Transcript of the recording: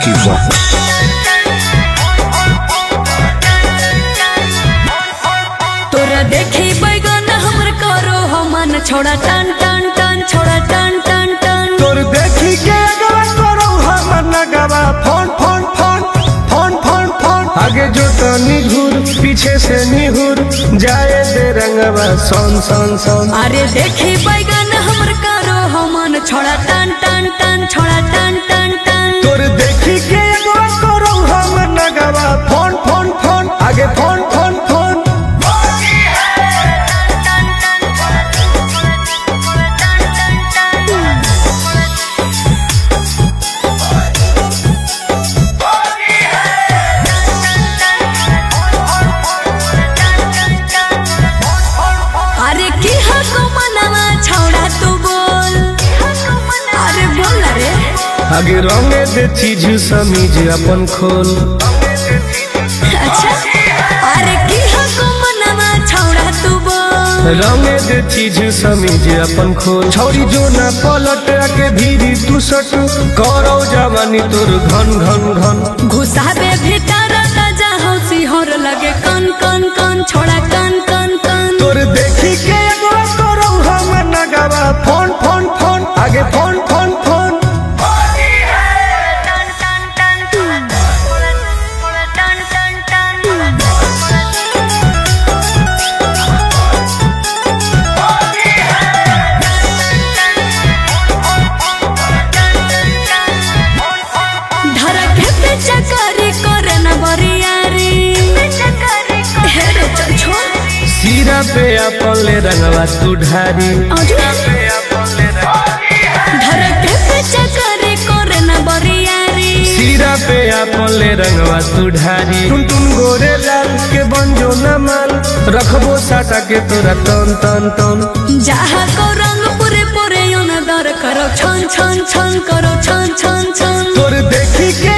City Rock. तोरा देखी बैगन हमर करो हमन छोड़ा टन टन टन छोड़ा टन टन टन। तोर देखी के अगवा करो हमन नगवा phone phone phone phone phone phone. आगे जो तनी घूर पीछे से निहुर जाए दे रंगवा सोन सोन सोन। अरे देखी बैगन हमर करो हमन छोड़ा टन टन टन छोड़ा टन टन टन। तोर देखी के अगवा करो हमन नगवा फोन फोन फोन आगे फोन फोन फोन। अरे की हको मनवा छोड़ा तू बोल, अरे बोल रे। आगे रंगे दे चीज समीज अपन खोल। अच्छा अरे की हको मनवा छोड़ा तू बोल। रंगे दे चीज समीज अपन खोल। छौरी जो ना पलट के भीरी तू सट करो जवानी तोर घन घन घन। घुसाबे भीतर ताजा हंसी होर लगे कन कन कन छोड़ा कन कन कन। तोर देखी के एगो करो हम नगवा फोन फोन फोन आगे फोन फोन फोन। सीरा पे अपन ले रंगवा तू ढारी। सीरा पे अपन ले रंगवा तू ढारी। टुन टुन गोरे लाल के बंजो न माल रखबो साटा के तोरा तन तन तन। जहाँ को रंग पूरे पूरे दर करो छन छन छन करो छन छन छन। तोर देखी के